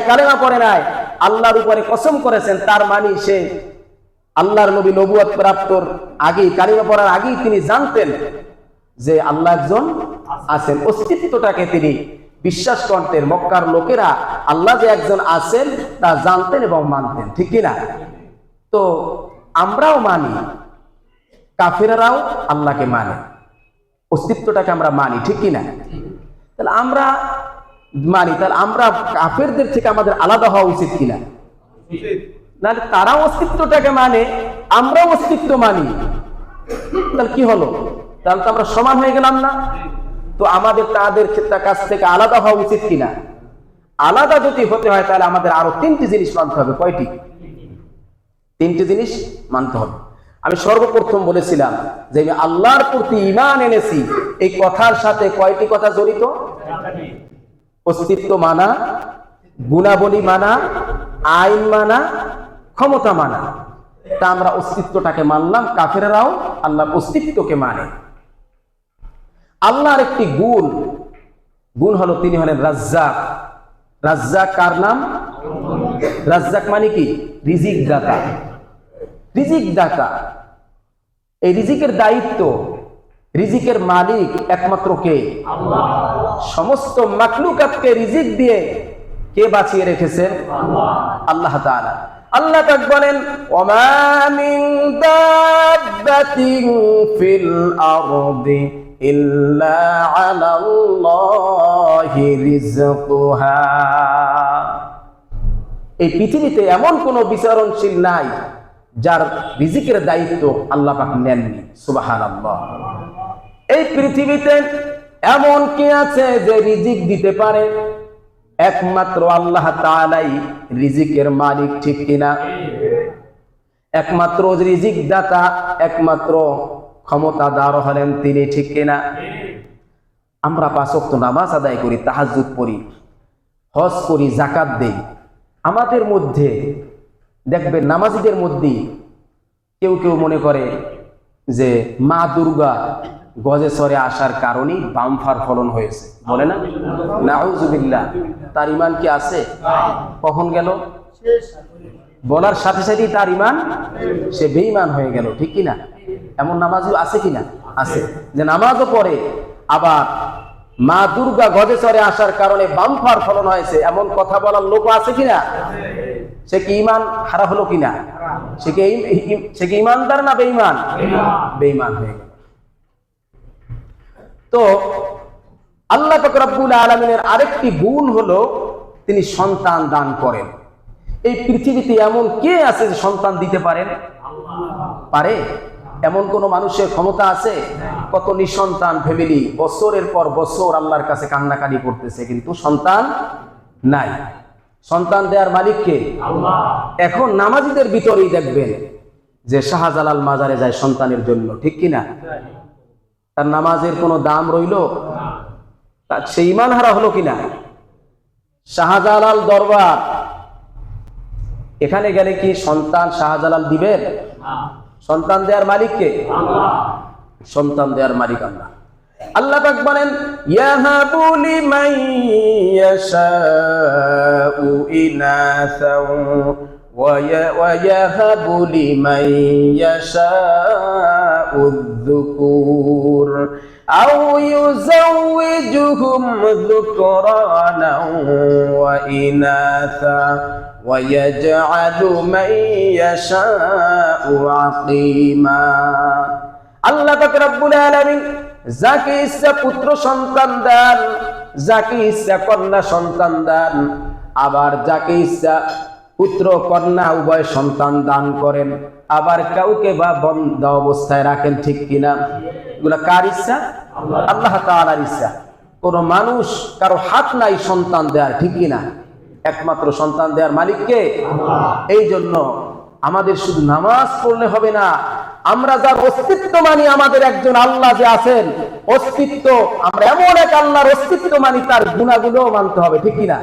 কালেমা পড়ে নাই, আল্লাহর উপরে কসম করেছেন, তার মানে সে আল্লাহর নবী নবুয়ত প্রাপ্তর আগেই, কালেমা পড়ার আগেই তিনি জানতেন যে আল্লাহ একজন আছেন, অস্তিত্বটাকে তিনি বিশ্বাস করতেন। মক্কার লোকেরা আল্লাহ যে একজন আছেন তা জানতেন এবং মানতেন, ঠিক কিনা? তো আমরাও মানি, কাফেররাও আল্লাহকে মানে, অস্তিত্বটাকে আমরা মানি, ঠিক কিনা? তাহলে আমরা মানি, তাহলে আমরা কাফেরদের থেকে আমাদের আলাদা হওয়া উচিত কিনা? নাহলে তারাও অস্তিত্বটাকে মানে, আমরাও অস্তিত্ব মানি, তাহলে কি হলো? তাহলে তো আমরা সমান হয়ে গেলাম না? তো আমাদের তাদের কাছ থেকে আলাদা হওয়া উচিত কিনা? আলাদা যদি হতে হয় তাহলে আমাদের আরো 3টি জিনিস মানতে হবে। কয়টি? 3টি জিনিস মানতে হবে। আমি সর্বপ্রথম বলেছিলাম যে আমি আল্লাহর প্রতি ঈমান এনেছি, এই কথার সাথে কয়টি কথা জড়িত? অস্তিত্ব মানা, গুণাবলী মানা, আইন মানা, ক্ষমতা মানা। তা আমরা অস্তিত্বটাকে মানলাম, কাফেররাও আল্লাহর অস্তিত্বকে মানে। আল্লাহর একটি গুণ হলো তিনি হলেন রাজ্জাক। রাজ্জাক কার নাম? রাজ্জাক মানে কি? রিজিক দাতা। রিজিক দাতা, এই রিজিকের দায়িত্ব, রিজিকের মালিক একমাত্র কে? আল্লাহ। সমস্ত মাখলুকাতকে রিজিক দিয়ে কে বাঁচিয়ে রেখেছেন? আল্লাহ তাআলা। আল্লাহ পাক বলেন, ওয়া মিন দাব্বাতিন ফিল আরদি ইল্লা আলাল্লাহি রিজকুহা। এই পৃথিবীতে এমন কোন বিচরণশীল নাই যার রিজিকের দায়িত্ব আল্লাহ পাক নেননি। সুবহানাল্লাহ। এই পৃথিবীতে এমন কি আছে যে রিজিক দিতে পারে? একমাত্র আল্লাহ তাআলাই রিজিকের মালিক, ঠিক কিনা? একমাত্র রিজিক দাতা, একমাত্র ক্ষমতাদার হলেন তিনি, ঠিক কিনা? আমরা 5 ওয়াক্ত নামাজ আদায় করি, তাহাজ্জুদ পড়ি, হজ করি, যাকাত দেই। আমাদের মধ্যে দেখবেন নামাজীদের মধ্যে কেউ কেউ মনে করে যে মা দুর্গা গজে সরে আসার কারণেই বামফার ফলন হয়েছে, বলে না? নাউজুবিল্লাহ। তার ঈমান কি আছে? কখন গেল? বলার সাথে সাথেই তার ঈমান, সে বেঈমান হয়ে গেল, ঠিক কিনা? এমন নামাজও আছে কিনা? আছে, যে নামাজও পড়ে আবার মা দুর্গা গজে চড়ে আসার কারণে বামফার ফলন হয়েছে, এমন কথা বলার লোক আছে কিনা? সে কি ঈমান হারা হলো কিনা? সে কি ঈমানদার না বেঈমান? বেঈমান হয়ে গেল। তো আল্লাহ পাক রব্বুল আলামিনের আরেকটি গুণ হলো তিনি সন্তান দান করেন। এই পৃথিবীতে এমন কে আছে যে সন্তান দিতে পারেন? পারে? এমন কোন মানুষের ক্ষমতা আছে? কত নিঃসন্তান ফ্যামিলি বছরের পর বছর আল্লাহর কাছে কান্নাকাটি করতেছে, কিন্তু সন্তান নাই। সন্তান দেওয়ার মালিক কে? আল্লাহ। এখন নামাজীদের ভিতরেই দেখবেন যে শাহজালাল মাজারে যায় সন্তানের জন্য, ঠিক কিনা? তার নামাজের কোনো দাম রইল? তার সে ঈমান হারা হলো কিনা? শাহজালাল দরবার, এখানে গেলে কি সন্তান শাহজালাল দিবেন? সন্তান দেওয়ার মালিক কে? আল্লাহ। সন্তান দেওয়ার মালিক আল্লাহ। আল্লাহ পাক বলেন, ইয়াহাবু লিমান ইয়াশাউ ইনাসাও ওয়া ইয়াহাবু লিমান ইয়াশাউ যুকুর আও ইউযাওয়িজুহুম যুকরানা ওয়া ইনাসা ওয়া ইয়াজআলু মান ইয়াশাউ আকিমা। আল্লাহ পাক রব্বুল আলামিন যাকে ইচ্ছা পুত্র সন্তান দেন, যাকে ইচ্ছা কন্যা সন্তান দেন, আবার যাকে ইচ্ছা পুত্র কন্যা উভয় সন্তান দান করেন, আবার কাউকে বা বন্ধ অবস্থায় রাখেন, ঠিক কিনা? এগুলা কার ইচ্ছা? আল্লাহ তাআলার ইচ্ছা। কোন মানুষ কারো হাত নাই সন্তান দেওয়ার, ঠিক কিনা? একমাত্র সন্তান দেওয়ার মালিক কে? আল্লাহ। এই জন্য আমাদের শুধু নামাজ পড়লে হবে না, আমরা যার অস্তিত্ব মানি, আমাদের একজন আল্লাহ যে আছেন, অস্তিত্ব, আমরা এমন এক আল্লাহর অস্তিত্ব মানি, তার গুণাগুলো মানতে হবে, ঠিক কিনা?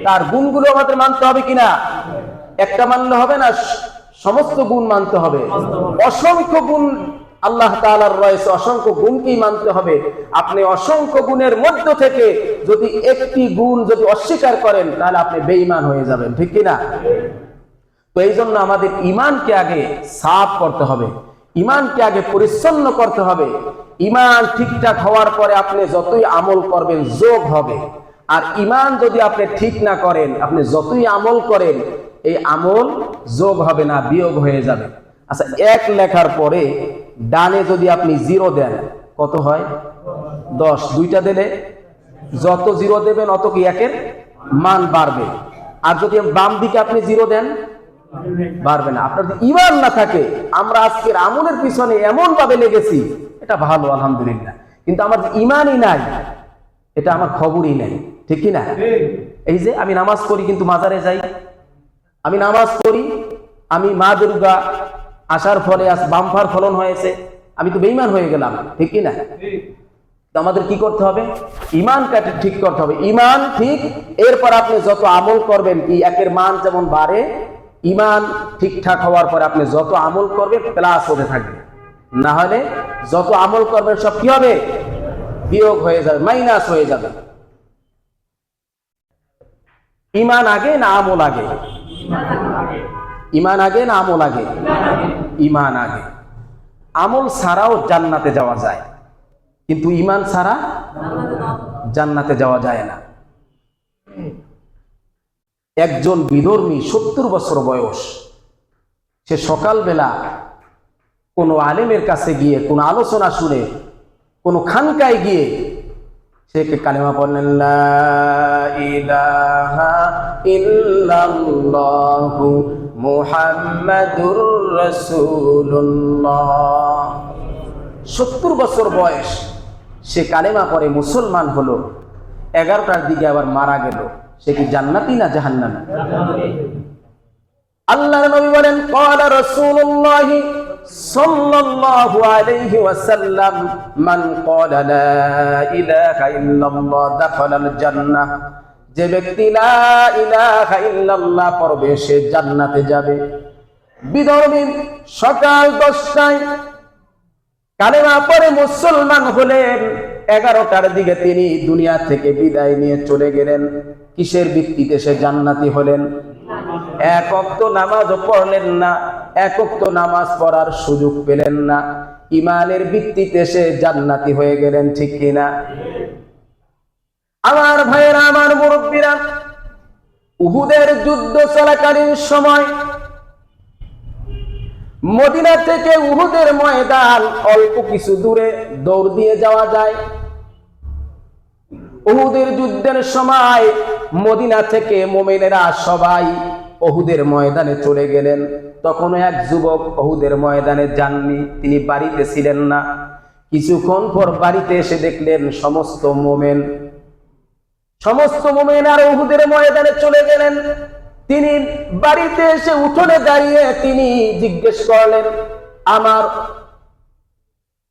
তার গুণগুলো আমাদের মানতে হবে কিনা? একটা মানলে হবে না, সমস্ত গুণ মানতে হবে। অসংখ্য গুণ আল্লাহ তাআলার রয়েছে অসংখ্য গুণকেই মানতে হবে। আপনি অসংখ্য গুণের মধ্য থেকে যদি একটি গুণ যদি অস্বীকার করেন তাহলে আপনি বেঈমান হয়ে যাবেন, ঠিক কি না? তো এই জন্য আমাদের ঈমানকে আগে সাফ করতে হবে, ঈমানকে আগে পরিচ্ছন্ন করতে হবে। ঈমান ঠিকঠাক হওয়ার পরে আপনি যতই আমল করবেন যোগ হবে। আর ঈমান যদি আপনি ঠিক না করেন, আপনি যতই আমল করেন এই আমল যোগ হবে না, বিয়োগ হয়ে যাবে। আচ্ছা, 1 লেখার পরে ডানে যদি আপনি 0 দেন কত হয়? 10। 2টা দিলে যত 0 দেবেন অত কি 1-এর মান বাড়বে। আর যদি বাম দিকে আপনি 0 দেন বাড়বে না। আপনার যদি ঈমান না থাকে, আমরা আজকের আমলের পিছনে এমন ভাবে লেগেছি, এটা ভালো আলহামদুলিল্লাহ, কিন্তু আমার ঈমানই নাই, এটা আমার খবরই নাই, ঠিক কি না? এই যে আমি নামাজ পড়ি কিন্তু মাজারে যাই, আমি নামাজ পড়ি, আমি মা দুর্গা আসার ফলে আজ বাম্পার ফলন হয়েছে, আমি তো বেঈমান হয়ে গেলাম, ঠিক কি না? তো আমাদের কি করতে হবে? ঈমানকে ঠিক করতে হবে। ঈমান ঠিক, এরপর আপনি যত আমল করবেন কি 1-এর মান যেমন বাড়ে, ঈমান ঠিকঠাক হওয়ার পরে আপনি যত আমল করবেন প্লাস হতে থাকবে। না হলে যত আমল করবেন সব কি হবে? বিয়োগ হয়ে যাবে, মাইনাস হয়ে যাবে। ঈমান আগে না আমল আগে? ঈমান আগে না আমল আগে? ঈমান আগে। আমল ছাড়াও জান্নাতে যাওয়া যায়, কিন্তু ঈমান ছাড়া জান্নাতে যাওয়া যায় না। একজন বিধর্মী 70 বছর বয়স, সে সকালবেলা কোনো আলেমের কাছে গিয়ে কোনো আলোচনা শুনে, কোনো খানকায় গিয়ে সে কালেমা পড়লেন, লা ইলাহা ইল্লাল্লাহু মুহাম্মাদুর রাসূলুল্লাহ। 70 বছর বয়স, সে কালেমা পড়ে মুসলমান হলো। 11টার দিকে আবার মারা গেল। সে কি জান্নাতি না জাহান্নামী? আল্লাহর নবী বলেন, ক্বালা রাসূলুল্লাহ সাল্লাল্লাহু আলাইহি ওয়াসাল্লাম, মান ক্বালা লা ইলাহা ইল্লাল্লাহ দাখালাল জান্নাহ। যে ব্যক্তি লা ইলাহা ইল্লাল্লাহ পড়বে সে জান্নাতে যাবে। বিধর্মী সকাল 10টায় কালেমা পড়ে মুসলমান হলেন, 11টার দিকে তিনি দুনিয়া থেকে বিদায় নিয়ে চলে গেলেন। কিসের ভিত্তিতে সে জান্নাতি হলেন? 1 ওয়াক্ত নামাজও পড়লেন না, 1 ওয়াক্ত নামাজ পড়ার সুযোগ পেলেন না। ঈমানের ভিত্তিতে সে জান্নাতি হয়ে গেলেন, ঠিক কিনা? আমার ভাইয়েরা, আমার মুরব্বীরা, উহুদের যুদ্ধ চলাকালীন সময় মদিনা থেকে উহুদের ময়দান অল্প কিছু দূরে দৌড় দিয়ে যাওয়া যায়। উহুদের যুদ্ধের সময় মদিনা থেকে মুমিনেরা সবাই উহুদের ময়দানে চলে গেলেন। তখন এক যুবক উহুদের ময়দানে যাননি, তিনি বাড়িতে ছিলেন না। কিছুক্ষণ পর বাড়িতে এসে দেখলেন সমস্ত মুমিন আর উহুদের ময়দানে চলে গেলেন। তিনি বাড়িতে এসে উঠোনে দাঁড়িয়ে তিনি জিজ্ঞেস করলেন, আমার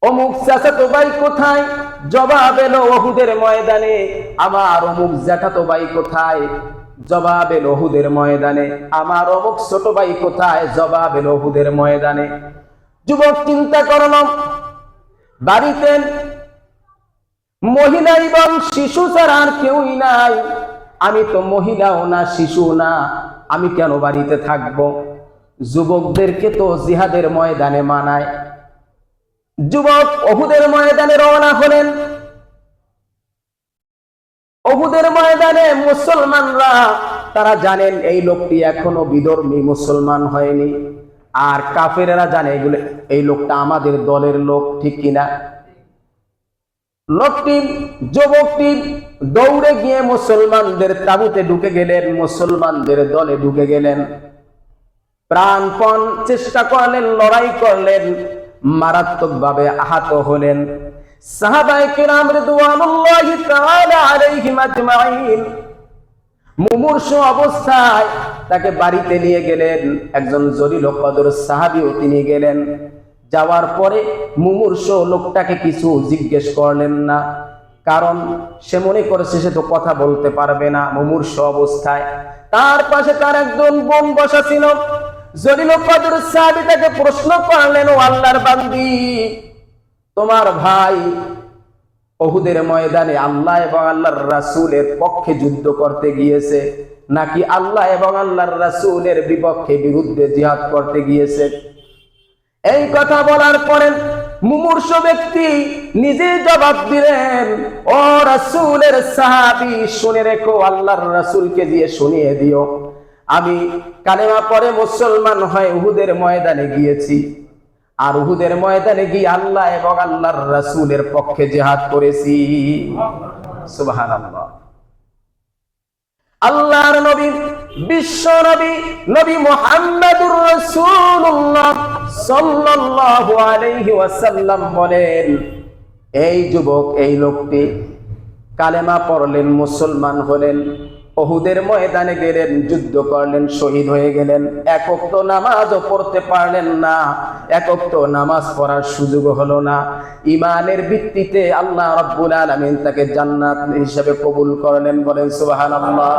অমুক চাচাতো ভাই কোথায়? জবাব এলো উহুদের ময়দানে। আমার অমুক জ্যাঠাতো ভাই কোথায়? জবাব এলো উহুদের ময়দানে। আমার অমুক ছোট ভাই কোথায়? জবাব এলো উহুদের ময়দানে। যুবক চিন্তা করল, বাড়িতে মহিলা এবং শিশু ছাড়া আর কেউই নাই, আমি তো মহিলাও না শিশু না, আমি কেন বাড়িতে থাকবো? যুবকদেরকে তো জিহাদের ময়দানে মানায়। যুবক উহুদের ময়দানে রওনা হলেন। উহুদের ময়দানে মুসলমানরা তারা জানেন এই লোকটি এখনো বিধর্মী, মুসলমান হয়নি। আর কাফেরেরা জানে এই লোকটা আমাদের দলের লোক, ঠিক কিনা? যুবকটি দৌড়ে গিয়ে মুসলমানদের তাঁবুতে ঢুকে গেলেন, মুসলমানদের দলে ঢুকে গেলেন। প্রাণপণ চেষ্টা করলেন, লড়াই করলেন, মারাত্মকভাবে আহত হলেন। সাহাবায়ে কিরাম রিদওয়ানুল্লাহি তাআলা আলাইহিম আজমাইন মুমূর্ষু অবস্থায় তাকে বাড়িতে নিয়ে গেলেন। একজন জলিল কদর সাহাবীও তিনি গেলেন। যাওয়ার পরে মুমূর্ষু লোকটাকে কিছু জিজ্ঞেস করলেন না, কারণ সে মনে করেছে সে তো কথা বলতে পারবে না মুমূর্ষু অবস্থায়। তার পাশে তার একজন বোন বসা ছিল। জলিল কদর সাহাবী তাকে প্রশ্ন করলেন, ও আল্লাহর বান্দি, তোমার ভাই উহুদের ময়দানে আল্লাহ এবং আল্লাহর রাসূলের পক্ষে যুদ্ধ করতে গিয়েছে নাকি আল্লাহ এবং আল্লাহর রাসূলের বিপক্ষে বিরুদ্ধে জিহাদ করতে গিয়েছে? এই কথা বলার পরে মুমূর্ষ ব্যক্তি নিজে জবাব দিলেন, ও রাসূলের সাহাবী, শুনে রেখো, আল্লাহর রাসূলকে দিয়ে শুনিয়ে দিও, আমি কালেমা পড়ে মুসলমান হয়ে উহুদের ময়দানে গিয়েছি, আর উহুদের ময়দানে গিয়ে আল্লাহ এবং আল্লাহর রাসূলের পক্ষে জিহাদ করেছি। সুবহানাল্লাহ। আল্লাহর নবী, বিশ্ব নবী, নবী মুহাম্মদুর রাসূলুল্লাহ সাল্লাল্লাহু আলাইহি ওয়াসাল্লাম বলেন, এই যুবক, এই লোকটি কালেমা পড়লেন, মুসলমান হলেন, উহুদের ময়দানে গেলেন, যুদ্ধ করলেন, শহীদ হয়ে গেলেন, এক ওয়াক্ত নামাজও পড়তে পারলেন না, এক ওয়াক্ত নামাজ পড়ার সুযোগ হলো না। ঈমানের ভিত্তিতে আল্লাহ রাব্বুল আলামিন তাকে জান্নাত হিসেবে কবুল করলেন। বলেন সুবহানাল্লাহ।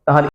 তাহলে